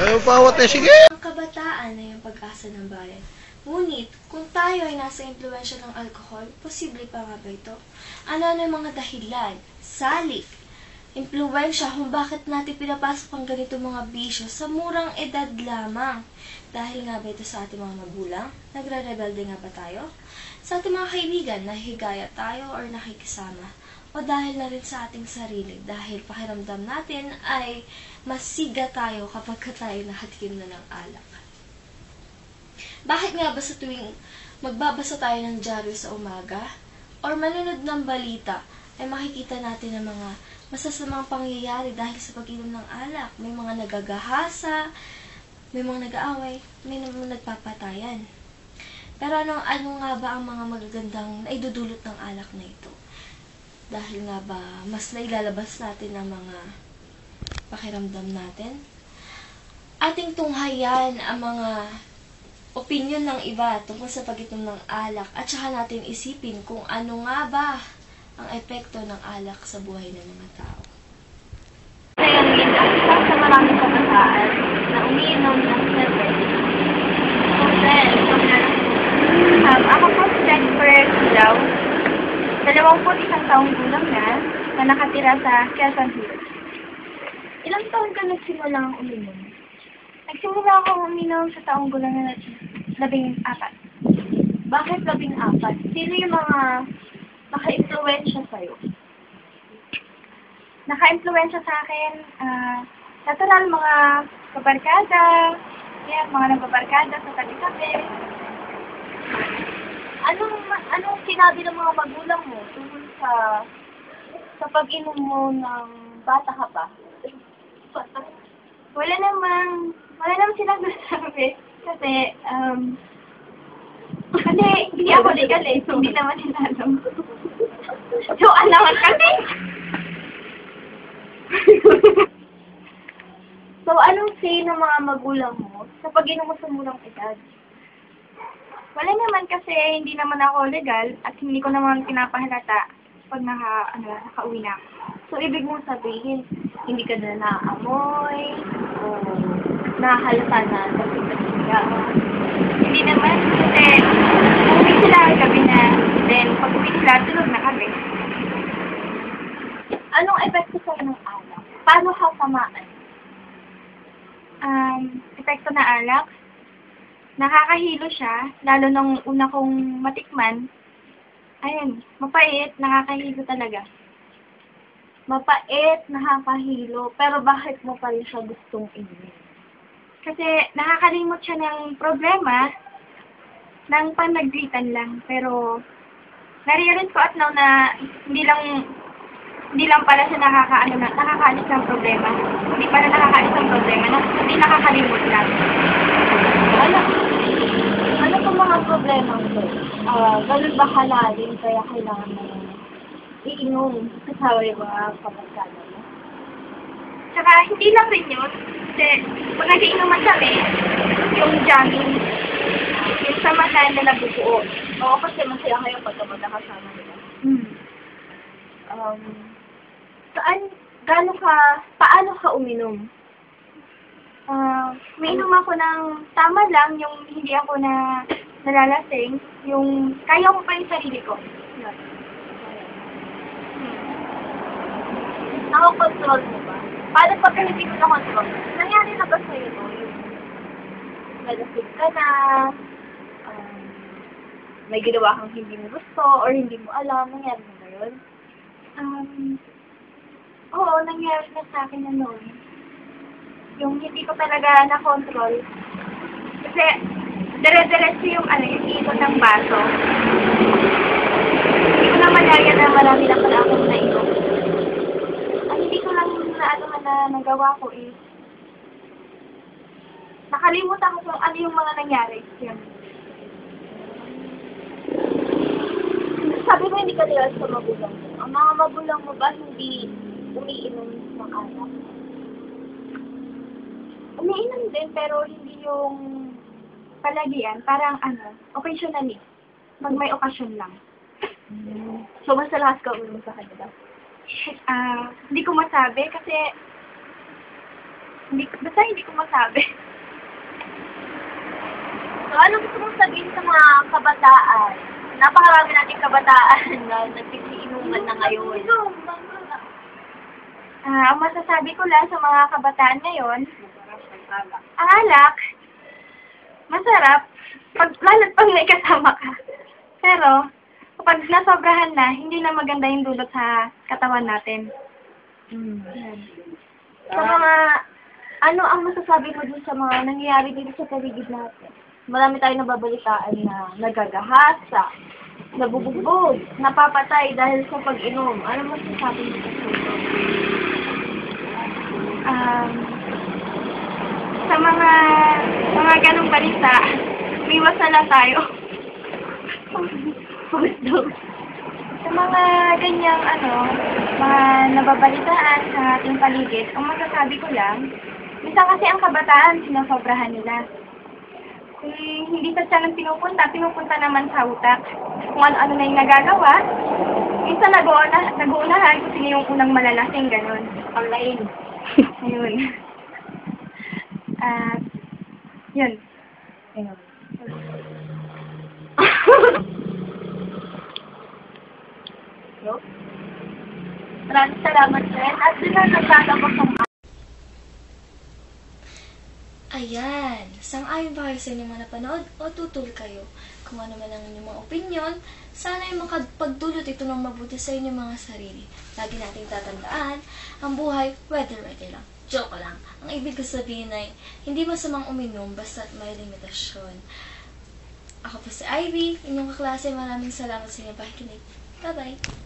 Ayaw pawat eh, sige! Ang kabataan ay ang pag-asa ng bayan. Ngunit, kung tayo ay nasa impluwensya ng alkohol, posible pa nga ba ito? Ano yung mga dahilan, salik, impluwensya kung bakit natin pinapasok ang ganito mga bisyo sa murang edad lamang? Dahil nga ba ito sa ating mga magulang? Nagre-rebelde nga ba tayo? Sa ating mga kaibigan, nahihigaya tayo or nakikisama? O dahil na rin sa ating sarili, dahil pakiramdam natin ay masiga tayo kapag tayo nahatikim na ng alak. Bakit nga ba sa tuwing magbabasa tayo ng dyaryo sa umaga or manonood ng balita ay makikita natin ang mga masasamang pangyayari dahil sa pag-inom ng alak? May mga nagagahasa, may mga nag-aaway, may mga nagpapatayan. Pero ano nga ba ang mga magagandang naidudulot ng alak na ito? Dahil nga ba mas nailalabas natin ang mga pakiramdam natin? Ating tunghayan ang mga opinyon ng iba tungkol sa pag-inom ng alak at saka natin isipin kung ano nga ba ang epekto ng alak sa buhay ng mga tao. Ngayon, isa sa maraming kabataan na umiinom ng seven. Ako po si Jennifer Silaw, 21 taong gulang na nakatira sa Quezon Hills. Ilang taon ka nagsimulang uminom? Nagsimula akong uminom sa taong gulang na 14. Bakit 14? Sino yung mga naka-influensya sa'yo? Naka-influensya sa akin, natural mga kabarkada, mga nagbabarkada sa tabi-tabi. Anong sinabi ng mga magulang mo tungkol sa pag-inom mo ng bata ka pa? Wala naman silang nasabi. Kasi hindi ako legal eh. So, hindi naman sila alam. So, alaman kasi. So, anong say ng mga magulang mo sa pag-inom mo sa murang edad? Wala naman kasi hindi naman ako legal at hindi ko naman pinapahalata pag nakauwi na ako. So, ibig mong sabihin, hindi ka na naamoy o nahalata na kasi ka. Hindi naman kasi uwi sila gabi na, then pag uwi sila, tulog na kami. Anong epekto sa'yo ng alak? Paano ka tamaan? Epekto na alak? Nakakahilo siya, lalo nung una kong matikman. Ayun, mapait, nakakahilo talaga. Mapait, nakakahilo, pero bakit mo pa rin siya gustong inumin? Kasi nakakalimot siya ng problema ng panagritan lang. Pero nare-realize ko at now na hindi lang pala siya nakakaalis ng problema. Hindi pala nakakaalis ng problema, hindi nakakalimot lang. Ano pa mga problema ko? Ganun ba kalalim kaya kailangan mo iinom kasama yung mga kapagkala mo? Tsaka hindi lang rin yun. Kasi pag nag-iinuman kami, yung jamming, yung samahan na nabubuo. Oo, kasi masaya kayo pag magkakasama nila. Paano ka uminom? Uminom ako ng tama lang, yung hindi ako nalalasing, yung kaya ko pa yung sarili ko. Nakakontrol mo ba? Paano pagka hindi ko na-control? Nangyari na ba sa'yo no? Yung nalasing ka na, may ginawa kang hindi mo gusto, or hindi mo alam, nangyari na ba yun? Oo, nangyari na sa akin na noon. Yung hindi ko talaga na-control. Kasi, dire-diretso yung ikot ng baso. Hindi ko na malaya na marami na pala akong nainom. Ang hindi ko lang na nagawa ko is, nakalimutan ko kung ano yung mga nangyari. Yan. Sabi mo hindi ka nila sa magulang mo. Ang mga magulang mo ba hindi umiinom ng alak. Umiinom din, pero hindi yung palagian. Parang occasionally. Pag may okasyon lang. So, mas lakas ka uminom sa kanila? Hindi ko masabi kasi basta hindi ko masabi. So, ano gusto mong sabihin sa mga kabataan? Napakarami nating kabataan na nagpipiliinuman na ngayon. Ang masasabi ko lang sa mga kabataan ngayon, ang alak, masarap, lalo't pag may kasama ka. Pero, kapag nasobrahan na, hindi na maganda yung dulot sa katawan natin. Sa mga, ano ang masasabi mo dun sa mga nangyayari dito sa paligid natin? Marami tayong nababalitaan na nagagahasa, nabubugbog, napapatay dahil sa pag-inom. Ano masasabi mo sa ito? Sa mga ganong balita, umiwas na lang tayo. Sa mga ganyang mga nababalitaan sa ating paligid, ang masasabi ko lang, minsan kasi ang kabataan, sinasobrahan nila. Kung hindi sa tiyan pinupunta naman sa utak. Kung ano-ano na yung nagagawa, minsan nag-uunahan kung sino yung unang malalasing, gano'n. Online. Ayun. Yun. Ayun. Maraming salamat, friend. At doon na nagtatapos ang Ayan. Sang-ayon ba kayo sa inyong mga napanood o tutul kayo? Kung ano man ang inyong mga opinion, sana ay makapagdulot ito ng mabuti sa inyong mga sarili. Lagi nating tatandaan, ang buhay, whether lang. Joke lang. Ang ibig ko sabihin ay, hindi masamang uminom basta't may limitasyon. Ako po si Ivy, inyong kaklase. Maraming salamat sa inyong pakikinig. Bye-bye!